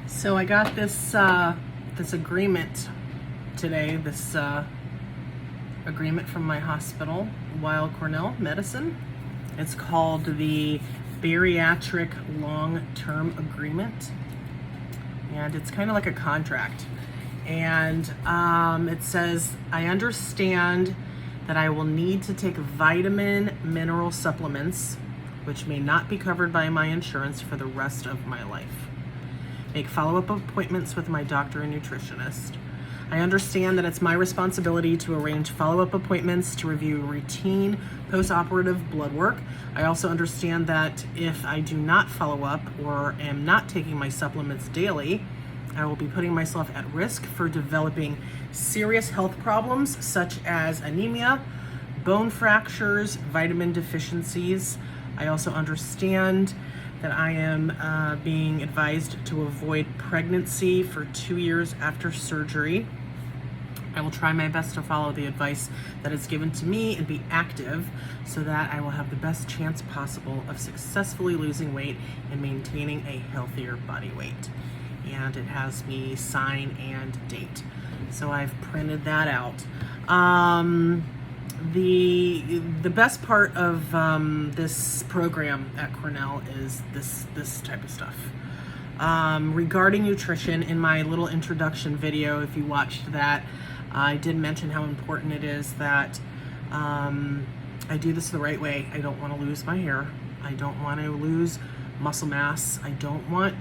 So I got this this agreement today, this agreement from my hospital, Weill Cornell Medicine. It's called the Bariatric Long-Term Agreement, and it's kind of like a contract. And it says, I understand that I will need to take vitamin mineral supplements, which may not be covered by my insurance for the rest of my life. Make follow-up appointments with my doctor and nutritionist. I understand that it's my responsibility to arrange follow-up appointments to review routine post-operative blood work. I also understand that if I do not follow up or am not taking my supplements daily, I will be putting myself at risk for developing serious health problems such as anemia, bone fractures, vitamin deficiencies. I also understand that I am being advised to avoid pregnancy for 2 years after surgery. I will try my best to follow the advice that is given to me and be active so that I will have the best chance possible of successfully losing weight and maintaining a healthier body weight. And it has me sign and date. So I've printed that out. The best part of this program at Cornell is this type of stuff. Regarding nutrition, in my little introduction video, if you watched that, I did mention how important it is that I do this the right way. I don't want to lose my hair. I don't want to lose muscle mass. I don't want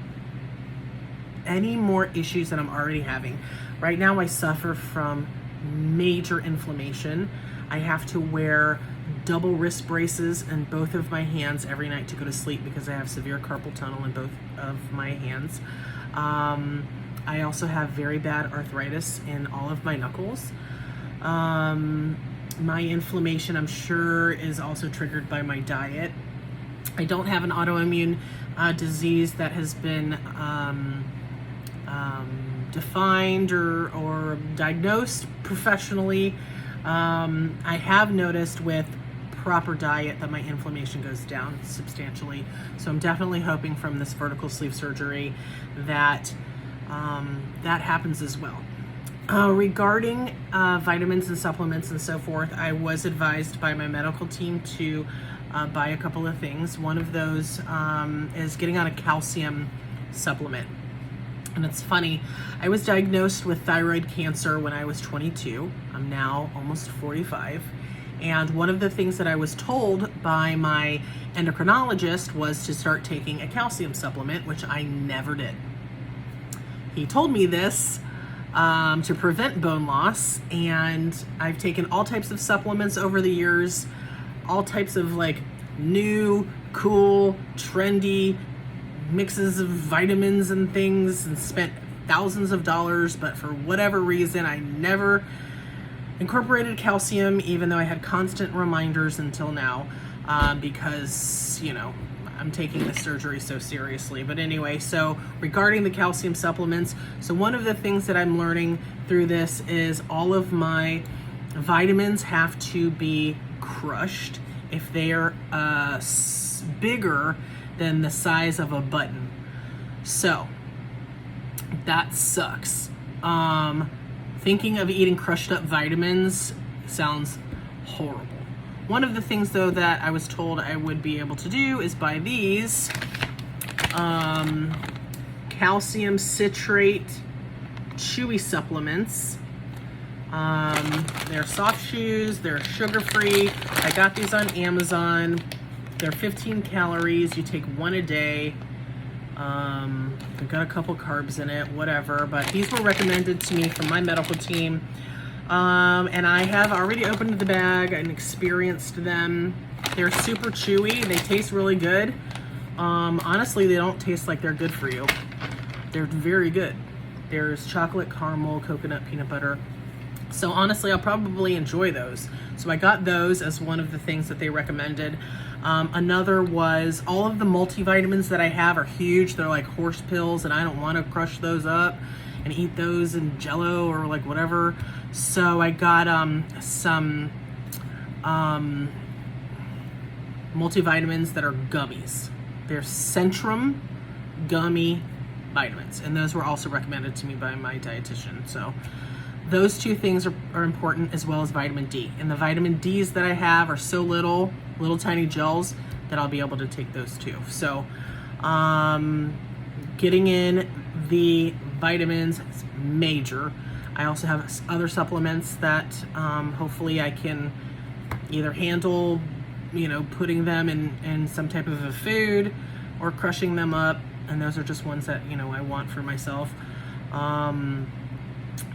any more issues that I'm already having. Right now I suffer from major inflammation. I have to wear double wrist braces in both of my hands every night to go to sleep because I have severe carpal tunnel in both of my hands. I also have very bad arthritis in all of my knuckles. My inflammation, I'm sure, is also triggered by my diet. I don't have an autoimmune disease that has been defined or diagnosed professionally. I have noticed with proper diet that my inflammation goes down substantially. So I'm definitely hoping from this vertical sleeve surgery that that happens as well. Regarding vitamins and supplements and so forth, I was advised by my medical team to buy a couple of things. One of those is getting on a calcium supplement. And it's funny, I was diagnosed with thyroid cancer when I was 22. I'm now almost 45. And one of the things that I was told by my endocrinologist was to start taking a calcium supplement, which I never did. He told me this to prevent bone loss, and I've taken all types of supplements over the years, all types of like new, cool, trendy mixes of vitamins and things, and spent thousands of dollars, but for whatever reason I never incorporated calcium, even though I had constant reminders until now, because, you know, I'm taking this surgery so seriously. But anyway, so regarding the calcium supplements, so one of the things that I'm learning through this is all of my vitamins have to be crushed if they are bigger than the size of a button. So that sucks. Thinking of eating crushed up vitamins sounds horrible. One of the things though that I was told I would be able to do is buy these calcium citrate chewy supplements. They're soft chews, they're sugar-free. I got these on Amazon. They're 15 calories. You take one a day. They've got a couple carbs in it, whatever. But these were recommended to me from my medical team. And I have already opened the bag and experienced them. They're super chewy. They taste really good. Honestly, they don't taste like they're good for you. They're very good. There's chocolate, caramel, coconut, peanut butter. So honestly, I'll probably enjoy those. So I got those as one of the things that they recommended. Another was all of the multivitamins that I have are huge. They're like horse pills, and I don't want to crush those up and eat those in Jello or like whatever. So I got some multivitamins that are gummies. They're Centrum gummy vitamins, and those were also recommended to me by my dietitian. So those two things are important, as well as vitamin D. And the vitamin Ds that I have are so little tiny gels that I'll be able to take those too. So getting in the vitamins is major. I also have other supplements that hopefully I can either handle, putting them in some type of a food or crushing them up. And those are just ones that, I want for myself.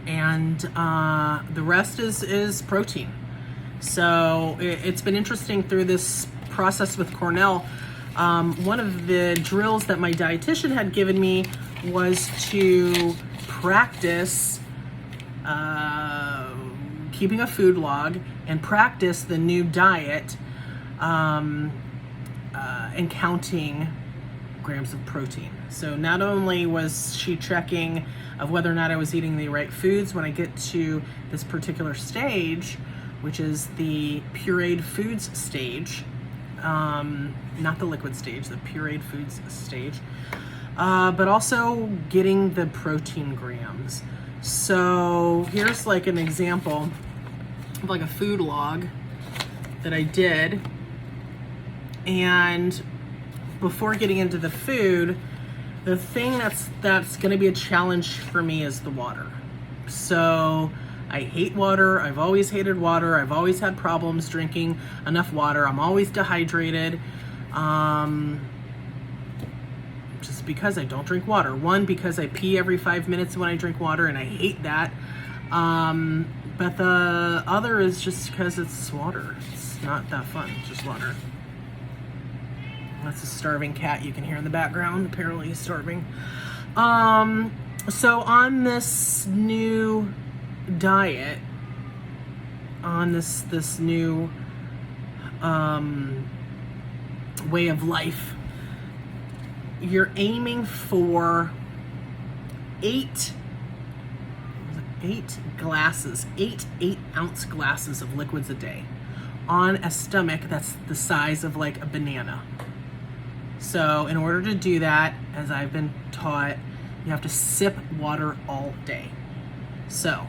And the rest is protein. So it's been interesting through this process with Cornell. One of the drills that my dietitian had given me was to practice keeping a food log and practice the new diet and counting grams of protein. So not only was she checking of whether or not I was eating the right foods when I get to this particular stage, which is the pureed foods stage, not the liquid stage, the pureed foods stage, but also getting the protein grams. So here's like an example of like a food log that I did. And before getting into the food, the thing that's going to be a challenge for me is the water. So I hate water. I've always hated water. I've always had problems drinking enough water. I'm always dehydrated. Just because I don't drink water. One, because I pee every 5 minutes when I drink water, and I hate that. But the other is just because it's water. It's not that fun. It's just water. That's a starving cat you can hear in the background. Apparently he's starving. So on this new diet, on this new way of life, you're aiming for 8 8-ounce glasses of liquids a day on a stomach that's the size of like a banana. So in order to do that, as I've been taught, you have to sip water all day. So,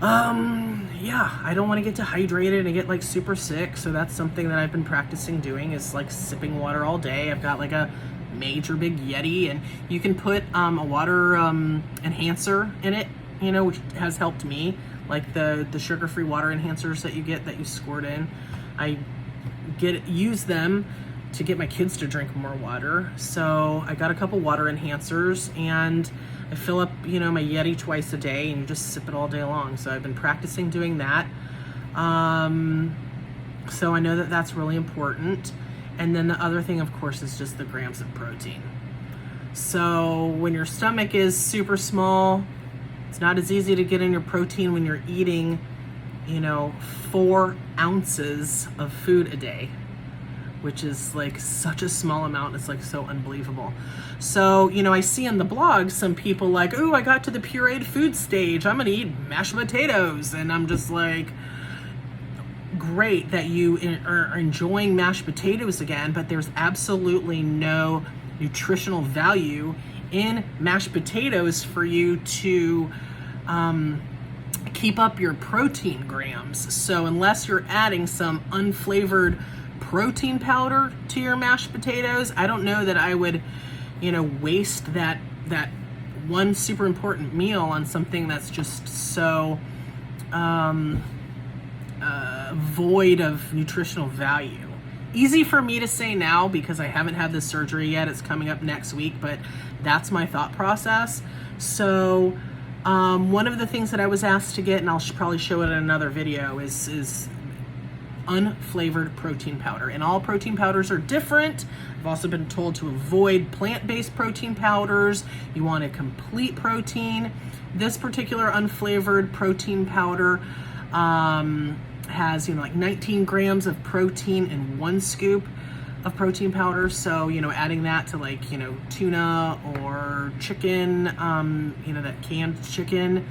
yeah, I don't want to get dehydrated and get like super sick. So that's something that I've been practicing doing, is like sipping water all day. I've got like a major big Yeti, and you can put a water enhancer in it, which has helped me, like the sugar-free water enhancers that you get that you squirt in. I use them to get my kids to drink more water. So I got a couple water enhancers, and I fill up, my Yeti twice a day and just sip it all day long. So I've been practicing doing that. So I know that that's really important. And then the other thing, of course, is just the grams of protein. So when your stomach is super small, it's not as easy to get in your protein when you're eating, 4 ounces of food a day, which is like such a small amount. It's like so unbelievable. So, I see on the blog some people like, oh, I got to the pureed food stage, I'm gonna eat mashed potatoes. And I'm just like, great that you are enjoying mashed potatoes again, but there's absolutely no nutritional value in mashed potatoes for you to keep up your protein grams. So unless you're adding some unflavored protein powder to your mashed potatoes, I don't know that I would, waste that one super important meal on something that's just so void of nutritional value. Easy for me to say now because I haven't had the surgery yet. It's coming up next week, but that's my thought process. So one of the things that I was asked to get, and I'll probably show it in another video, is unflavored protein powder. And all protein powders are different. I've also been told to avoid plant-based protein powders. You want a complete protein. This particular unflavored protein powder has, like 19 grams of protein in 1 scoop of protein powder. So, adding that to like, tuna or chicken, that canned chicken,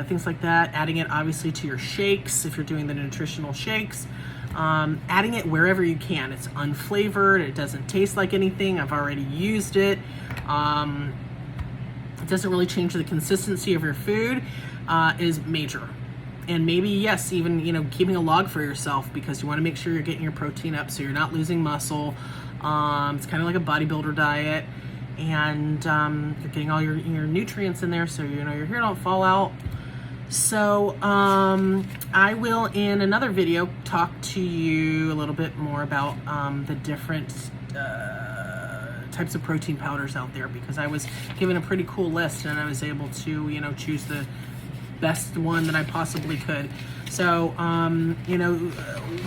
things like that. Adding it obviously to your shakes if you're doing the nutritional shakes. adding it wherever you can. It's unflavored, it doesn't taste like anything, I've already used it. It doesn't really change the consistency of your food, is major. And maybe, yes, even, you know, keeping a log for yourself, because you want to make sure you're getting your protein up so you're not losing muscle. It's kind of like a bodybuilder diet, and you're getting all your nutrients in there so, you know, your hair don't fall out. So I will, in another video, talk to you a little bit more about the different types of protein powders out there, because I was given a pretty cool list and I was able to, you know, choose the best one that I possibly could. So, you know,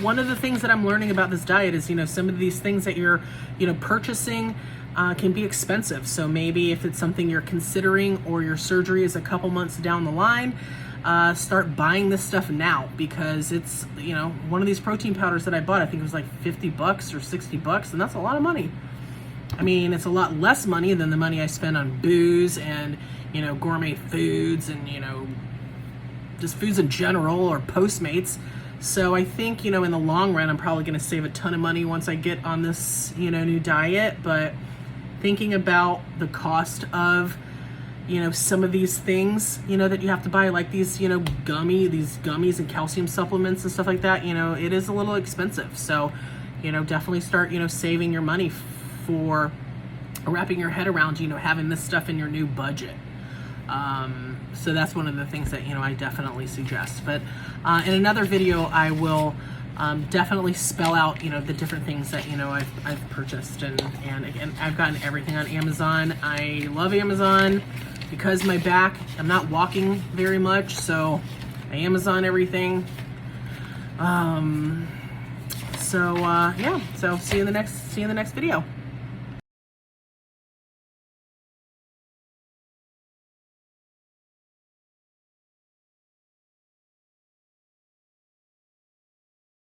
one of the things that I'm learning about this diet is, you know, some of these things that you're, you know, purchasing can be expensive. So maybe if it's something you're considering, or your surgery is a couple months down the line, start buying this stuff now, because it's, you know, one of these protein powders that I bought, I think it was like $50 or $60, and that's a lot of money. I mean, it's a lot less money than the money I spend on booze and, you know, gourmet foods and, you know, just foods in general, or Postmates. So I think, you know, in the long run, I'm probably going to save a ton of money once I get on this, you know, new diet. But thinking about the cost of, you know, some of these things, you know, that you have to buy, like these, you know, gummies and calcium supplements and stuff like that, you know, it is a little expensive. So, you know, definitely start, you know, saving your money for wrapping your head around, you know, having this stuff in your new budget. So that's one of the things that, you know, I definitely suggest. But in another video, I will definitely spell out, you know, the different things that, you know, I've purchased. And again, I've gotten everything on Amazon. I love Amazon because my back, I'm not walking very much, so I Amazon everything. Yeah, so see you in the next video.